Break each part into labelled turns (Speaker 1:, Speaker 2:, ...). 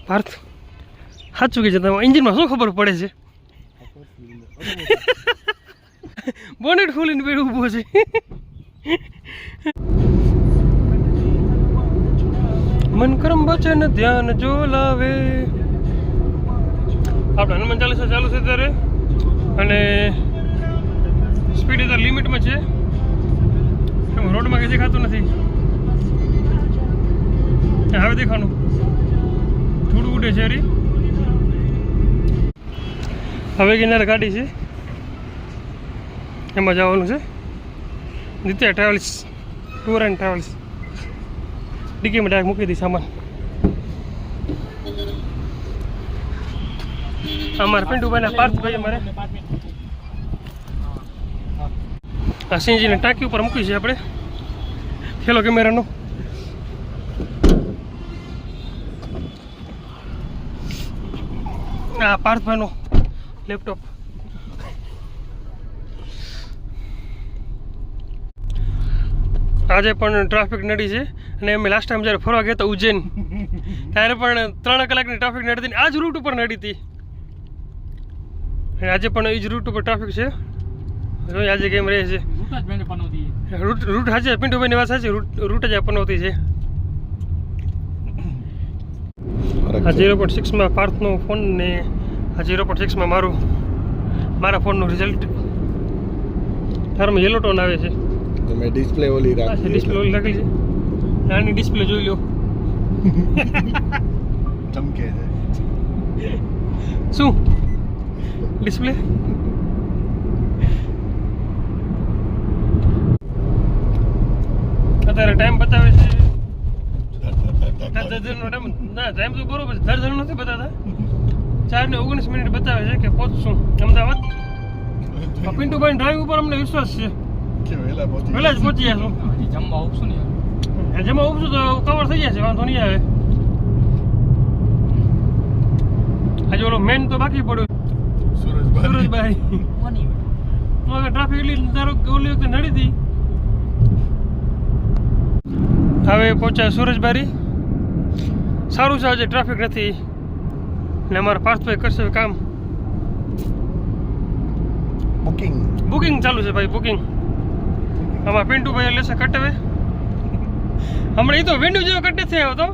Speaker 1: પાર્થ સાચું કે છે તમે એન્જિનમાં શું ખબર પડે છે? બોનેટ ખોલીને બેડ ઊભો છે. મન કરમ વચન ધ્યાન જો લાવે. આપણે હનુમાન ચાલીસા ચાલુ છે ત્યારે અને સ્પીડ અત્યારે લિમિટમાં છે. રોડમાં કંઈ દેખાતું નથી. હવે દેખાનું થોડું ઉડે છે. હરી હવે કિનારે ગાડી છે એમાં જવાનું છે. Nitya travels tour and travels. ડીકીમાં ડાયરેક્ટ મૂકી દઈ સામાન. અમારે પિન્ટુભાઈ પાર્થભાઈ અમારે આ સિંહજીને ટાંકી ઉપર મૂકી છે આપણે ખેલો કેમેરાનો. આ પાર્થભાઈનો લેપટોપ. આજે પણ ટ્રાફિક નડી છે અને અમે લાસ્ટ ટાઈમ જ્યારે ફરવા ગયા હતા ઉજ્જૈન ત્યારે પણ 3 કલાકની ટ્રાફિક નડી હતી. આ જ રૂટ ઉપર નડી હતી અને આજે પણ એ જ રૂટ ઉપર ટ્રાફિક છે. આજે કેમ રહે છે રૂટ સાચે પિન્ટુભાઈની વાત સાચી. રૂટ જ પનવતી છે. આ 0.6માં પાર્થનો ફોન ને આ 0.6માં મારા ફોનનું રિઝલ્ટ. તારામાં યલો ટોન આવે છે.
Speaker 2: મેં ડિસ્પ્લે ઓલી રાખી.
Speaker 1: ડિસ્પ્લે ઓલી રાખી છે. નાની ડિસ્પ્લે જોઈ લો.
Speaker 2: ચમકે છે
Speaker 1: શું ડિસ્પ્લે? અત્યારે ટાઈમ બતાવે છે ટાઈમ તો બરોબર છે. 10 નથી બતાવતા. 4:19 બતાવે છે કે પહોંચશું અમદાવાદ. પિન્ટુભાઈ ડ્રાઈવ ઉપર અમને વિશ્વાસ છે પહેલા જ પહોંચી જશું. જમવા ઉપશું તો કવર થઈ જશે, વાંધો નહીં આવે. આજે ઓલો મેન તો બાકી પડ્યો સુરજભાઈ. ટ્રાફિક એટલી ધારો ઓલી વખતે નડી હતી. હવે પહોંચ્યા સુરજબારી. સારું છે આજે ટ્રાફિક નથી ને અમારા પાર્થભાઈ કરશે કામ. બુકિંગ ચાલુ છે ભાઈ. બુકિંગ અમારા પિન્ટુભાઈ લેશે કટવે. હમણાં એ તો વેન્યુ જેવો કટ નથી આવ્યો. તો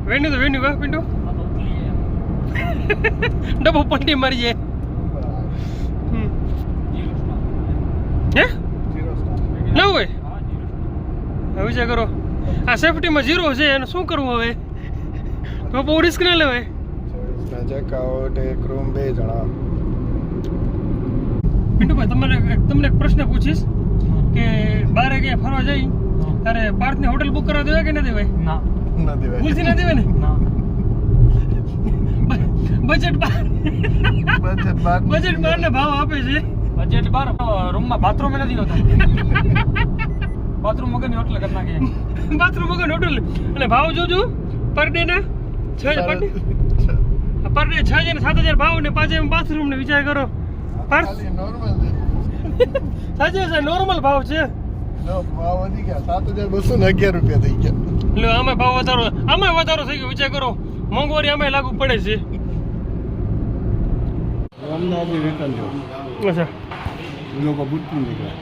Speaker 1: વેન્યુ કા પિન્ટુ ડબ્બો પલટી મારી જાય. હે ન હોય વિચાર કરો. આ સેફટીમાં 0 છે એને શું કરવું હવે? તો બહુ રિસ્ક ના લેવાય. પિન્ટુભાઈ તમને એક પ્રશ્ન પૂછીશ કે બહાર ગયા ફરવા જાય ત્યારે પાર્થની હોટલ બુક કરવા દેવાય કે ના દેવાય? ના દેવાય. ભૂલથી ના દેવાય ને? બજેટ 12 ને ભાવ આપે છે. બજેટ 12 રૂમમાં બાથરૂમ નથી હોતા. બાથરૂમ વગરની હોટલ કરી નાખે. બાથરૂમ વગરની હોટલ અને ભાવ જોજો પર ડે ના 6 પર ડે 6 ને 7,000 ભાવ ને 5 બાથરૂમ ને વિચાર કરો. સાચી છે નોર્મલ ભાવ છે.
Speaker 2: ભાવ વધી ગયા 7,211 રૂપિયા થઈ ગયા.
Speaker 1: એટલે આમાં ભાવ વધારો થઈ ગયો. વિચાર કરો મોંઘવારી આમાં લાગુ પડે છે. અચ્છા
Speaker 2: લોકો બુટનું નીકળ્યા.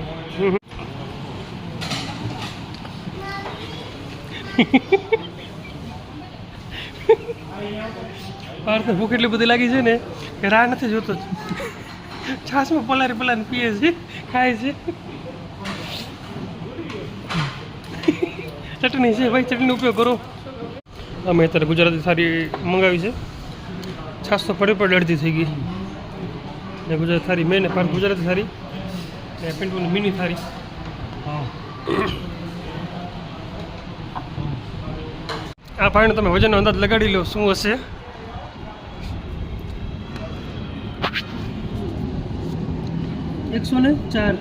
Speaker 1: પાર્થને ભૂખ એટલી બધી લાગી છે ને કે રાહ નથી જોતો. છાસમાં પલારી પીએ છે, ખાય છે. ચટણી છે ભાઈ, ચટણીનો ઉપયોગ કરો. અમે અત્યારે ગુજરાતી થાળી મંગાવી છે. છાસ તો પડે અડધી થઈ ગઈ ને ગુજરાતી થાળી મેં ને પાર્થ ગુજરાતી થાળી ને પિન્ટુની મિની થાળી. આ ભાઈનો તમે વજનનો અંદાજ લગાડી લો શું હશે. એકસો ને 4.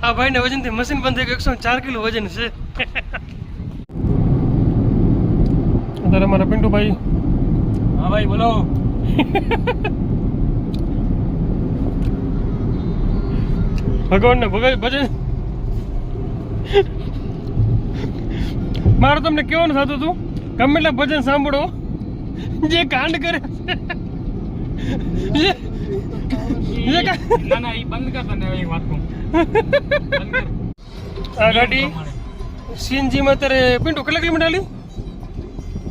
Speaker 1: આ ભાઈને વજનથી મશીન બંધ થઈ ગયું. 104 કિલો વજન છે. અત્યારે અમારા પિન્ટુભાઈ. હા ભાઈ બોલો. ભગવાનને ભજન મારે તમને કેવાનું થતું હતું ગમે એટલા ભજન સાંભળો જે કાંડ કરે આ ગાડી સીએનજીમાં અત્યારે પિન્ટુ કેટલા કિલોમીટર હાલી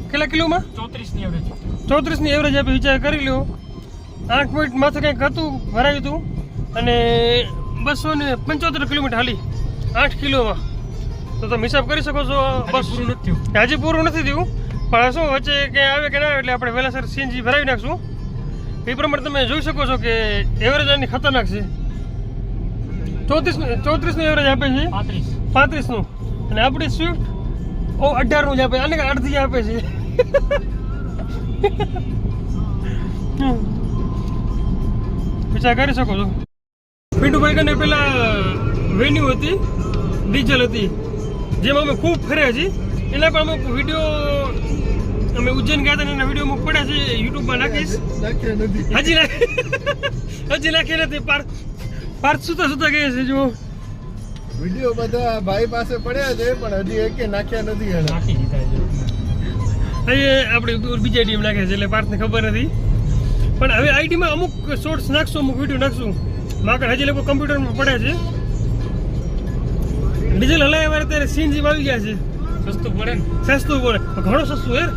Speaker 1: કેટલા કિલોમાં 34 ની એવરેજ આપણે વિચાર કરી લ્યો 8 પોઈન્ટ માથે કંઈક હતું ભરાયું હતું અને 275 કિલોમીટર હાલી 8 કિલોમાં તો તમે હિસાબ કરી શકો છો બસ હજી પૂરું નથી થયું પણ શું વચ્ચે ક્યાંય આવે કે ના આવે એટલે આપણે વહેલાસર સીએનજી ભરાવી નાખશું એ પ્રમાણે તમે જોઈ શકો છો કે એવરેજ આની ખતરનાક છે 34 નું એવરેજ આપે છે 35 નું અને આપણી સ્વિફ્ટ 18 નું જ આપે આને અડધી આપે છે વિચાર કરી શકો છો પિન્ટુભાઈ કને પેલા વેન્યુ હતી ડીઝલ હતી જેમાં અમે ખૂબ ફર્યા છીએ એના પણ અમુક વિડીયો અમે ઉજ્જૈન ગયા હતા એના વિડીયો અમુક પડ્યા છે યુટ્યુબમાં નાખીશ હજી નાખી નથી પાર્થ સુતા સુતા ગયા છે જો
Speaker 2: વિડીયો બધા ભાઈ પાસે પડ્યા છે પણ હજી એકે નાખ્યા નથી
Speaker 1: નાખી દીધા છે અહીંયા આપણે બીજા ટીમ નાખે છે એટલે પાર્થને ખબર નથી પણ હવે આઈડીમાં અમુક શોર્ટ્સ નાખશું અમુક વિડીયો નાખશું માકડ હજી લોકો કમ્પ્યુટરમાં પડ્યા છે ડીઝલ હલાય વારે ત્યારે સીએનજી આવી ગયા છે સસ્તું પડે ઘણું સસ્તું યાર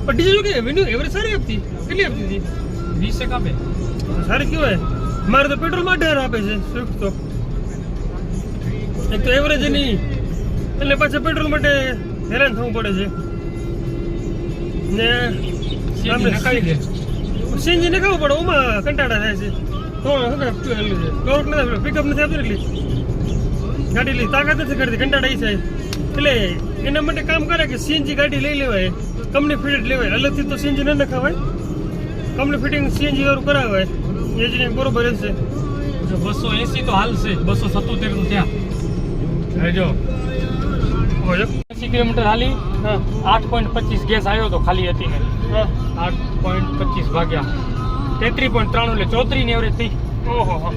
Speaker 1: પણ ડીઝલ કે વેન્યુ એવરેજ સારી આપતી કેટલી આપતી હતી 20 આપે સારી કહેવાય મારે તો પેટ્રોલ માટે આપે છે સ્વિફ્ટ તો એક તો એવરેજ નહીં એટલે પાછા પેટ્રોલ માટે હેરાન થવું પડે છે ને સીએનજી ને ખાવું પડે ઓમાં કંટાળા થાય છે પિકઅપ નથી આપતું એટલી ગાડી લઈ તાકાત નથી કરતી કંટાળા એ થાય એટલે એના માટે કામ કરે કે સીએનજી ગાડી લઈ લેવાય કંપની ફિટેડ લેવાય અલગથી તો સીએનજી ન નખાવાય કંપની ફિટિંગ સીએનજી વાળું કરાવાય એન્જિનિયરિંગ બરોબર રહેશે 280 તો હાલ છે 277 નું ત્યાં જો 80 કિલોમીટર હાલી 8.25 ગેસ આવ્યો તો ખાલી હતી ને 8.25 ભાગ્યા 33.93 એટલે 34 ની એવરેજ થઈ ઓહો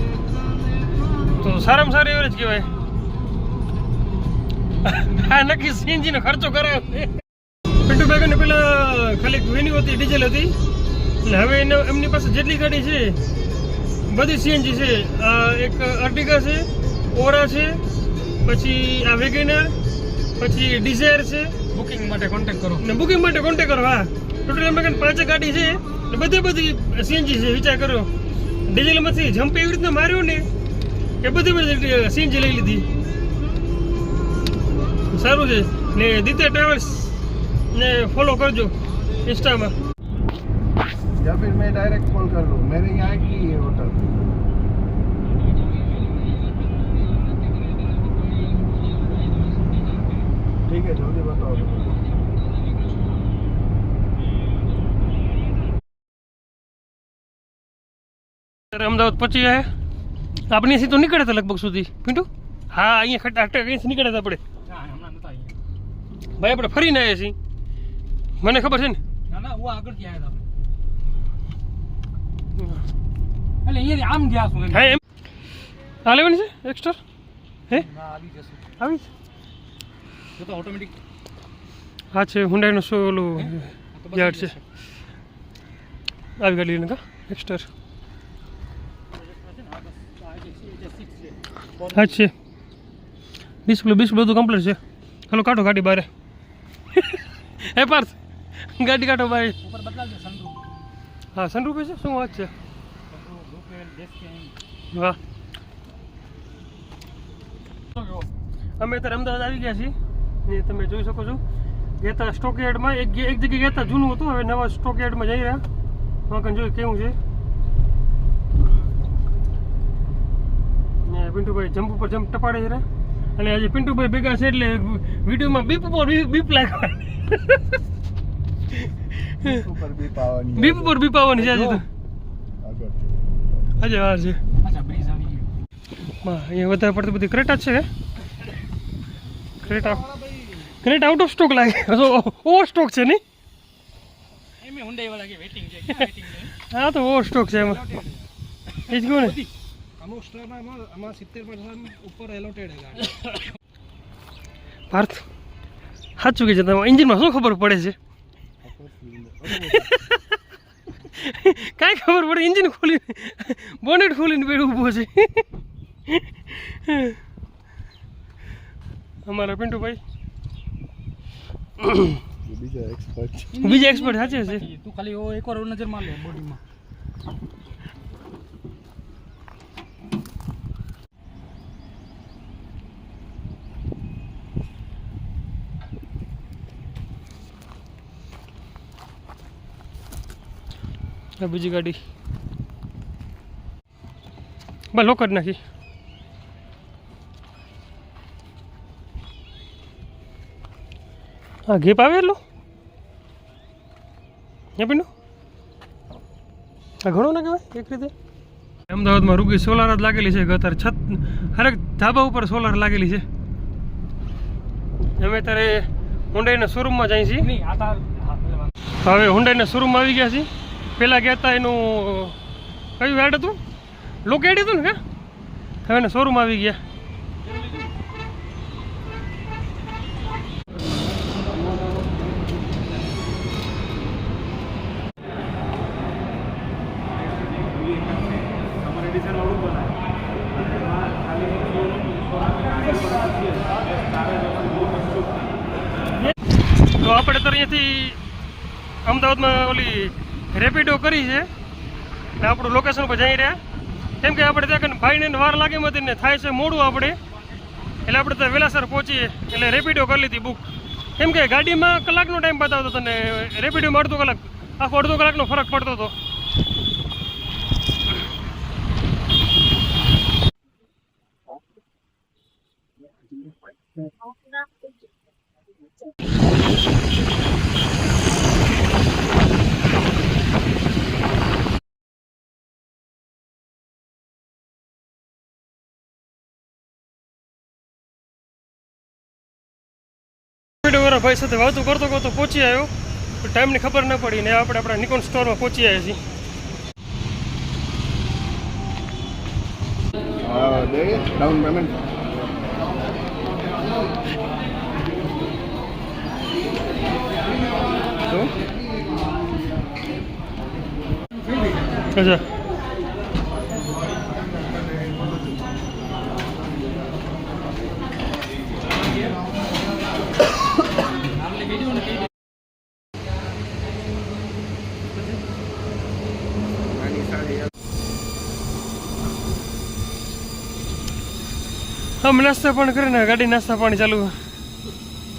Speaker 1: તો સારામાં સારી એવરેજ કહેવાય આ નક્કી સીએનજી નો ખર્ચો કરાયો પિન્ટુ બેગન પેલા ખાલી વેન્યુ હતી ડીઝલ હતી એટલે હવે એમની પાસે જેટલી ગાડી છે બધી સીએનજી છે એક અર્ટિગા છે ઓરા છે પછી આ વેગેનર પછી ડિઝાયર છે બુકિંગ માટે કોન્ટેક્ટ કરો હા ટોટલ એમાં 5 ગાડી છે બધી સીએનજી છે વિચાર કરો ડીઝલમાંથી જમ્પ એવી રીતના માર્યો ને એ બધી સીએનજી લઈ લીધી સારું છે ને દિત્ય ટ્રાવેલ્સ ને ફોલો કરજો इंस्टा
Speaker 2: या फिर मैं डायरेक्ट कॉल कर लूँ मेरे यहाँ की ये होटल ठीक है जल्दी बताओ
Speaker 1: અમદાવાદ પહોંચી ગયા આપણે અહીંથી તો નીકળ્યા હતા લગભગ સુધી પિન્ટુ હા અહીંયા ખટાક અહીંથી નીકળ્યા હતા આપણે ભાઈ આપણે ફરીને આવ્યા છીએ મને ખબર છે ને ના હું આગળથી આવ્યા હતા એટલે અહીંયા આમ ગયા છું હા એમ આ લેવાની છે એક્સ્ટ્રા હે આવી જશે આવી તો ઓટોમેટિક હા છે હુન્ડાઈનો શો ઓલું યાર્ડ છે આવી ગાડી લઈને કા એક્સ્ટ્રા હા છે ડિસ્પ્લે બધું કમ્પ્લીટ છે ચાલો કાઢો ગાડી બહાર હે પાર્થ ગાડી કાઢો બહાર હા સનરૂફ છે શું વાત છે વાહ અમે અત્યારે અમદાવાદ આવી ગયા છીએ ને તમે જોઈ શકો છો ગયા સ્ટોક યાર્ડમાં એક જગ્યાએ ગયા હતા જૂનું હતું હવે નવા સ્ટોક યાર્ડમાં જઈ રહ્યા વાંકન જોઈ કેવું છે ને પિન્ટુભાઈ જમ્પ ઉપર જમ્પ ટપાડે છે અને આજે પિન્ટુભાઈ ભેગા છે એટલે વિડીયોમાં બીપ લાગે બીપ ઉપર બીપ આવવાની છે આજે તો આજે વાર છે અહીંયા વધારે પડતી બધી ક્રેટા જ છે ક્રેટા આઉટ ઓફ સ્ટોક લાગે ઓવર સ્ટોક છે નહીં હા તો ઓવર સ્ટોક છે એમાં એ જ કહું ને અમુક સ્ટોરમાં 70% ઉપર એલોટેડ છે ગાડી પાર્થ સાચું કે છે તમે એન્જિનમાં શું ખબર પડે છે કાંઈ ખબર પડે એન્જિન ખોલીને બોનેટ ખોલીને બેડ ઊભો છે અમારા પિન્ટુભાઈ બીજા એક્સપર્ટ સાચે છે
Speaker 3: તું ખાલી એકવાર નજર માર લે બોડીમાં
Speaker 1: બીજી ગાડી બસ લોક જ નાખી હા ઘેપ આવે એટલો હે પીનું આ ઘણો ના કહેવાય એક રીતે અમદાવાદમાં રૂગી સોલાર જ લાગેલી છે અત્યારે છત હરેક ધાબા ઉપર સોલાર લાગેલી છે અમે અત્યારે હુંડાઈના શોરૂમમાં જઈએ છીએ હવે હુંડાઈના શોરૂમમાં આવી ગયા છીએ પહેલાં ગયા હતા એનું કયું એડ હતું લોક એડ હતું ને હવે એને શોરૂમ આવી ગયા તો આપણે તો અહીંયાથી અમદાવાદમાં ઓલી રેપિડો કરી છે ને આપણું લોકેશન ઉપર જઈ રહ્યા કેમ કે આપણે ત્યાં ભાઈને વાર લાગે મતી ને થાય છે મોડું આપણે એટલે આપણે ત્યાં વહેલાસર પહોંચીએ એટલે રેપિડો કરી લીધી બુક કેમ કે ગાડીમાં કલાકનો ટાઈમ બતાવતો હતો ને રેપિડોમાં અડધો કલાકનો ફરક પડતો હતો વાળા ભાઈ સાથે વાતો કરતો કરતો પહોંચી આવ્યો ટાઈમની ખબર ન પડી ને આપણે આપણા નિકોન સ્ટોરમાં પહોંચી આવ્યા છીએ
Speaker 2: ડાઉન પેમેન્ટ
Speaker 1: અચ્છા हम नास्ता पानी करे ने गाड़ी नास्ता पानी चालू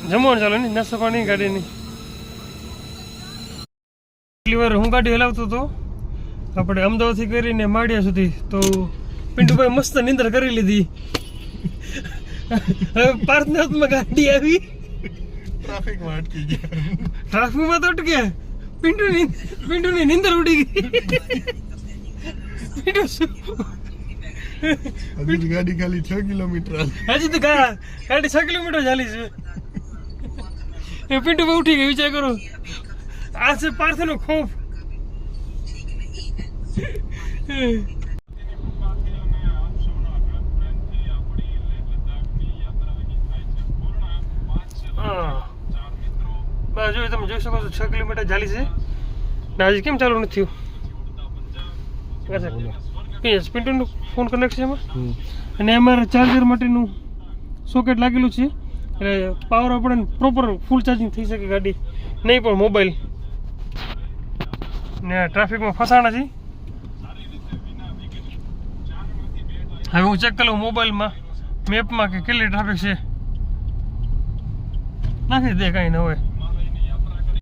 Speaker 1: जमવાનું ચાલુ નહીં નાસ્તા પાણી ગાડીની કેટલી વાર હું ગાડી હલાવતો હતો આપણે અમદાવાદથી કરીને માળિયા સુધી તો પિન્ટુભાઈ મસ્ત નિંદર કરી લીધી હવે પાર્થના હાથમાં ગાડી આવી
Speaker 2: ટ્રાફિકમાં અટકી ગયા
Speaker 1: ટ્રાફિકમાં તો અટક્યા પિન્ટુની નિંદર ઉડી ગઈ પિન્ટુ
Speaker 2: હજી ગાડી ખાલી 6 કિલોમીટર
Speaker 1: હજી તો ગાડી 6 કિલોમીટર ચાલી છે એ પિન્ટુ ઉઠી ગઈ વિચાર કરો આ છે પાર્થનો ખોફ બસ જો તમે જોઈ શકો છો 6 કિલોમીટર ચાલી છે ને હજી કેમ ચાલુ નથી થયું પિન્ટુનું ફોન કનેક્ટ છે એમાં અને અમારે ચાર્જર માટેનું સોકેટ લાગેલું છે એટલે પાવર આપણે પ્રોપર ફૂલ ચાર્જિંગ થઈ શકે ગાડી નહીં પણ મોબાઈલ ને ટ્રાફિકમાં ફસાણા છે હવે હું ચેક કરું મોબાઈલમાં મેપમાં કે કેટલી ટ્રાફિક છે નાખી દે કાંઈ ન હોય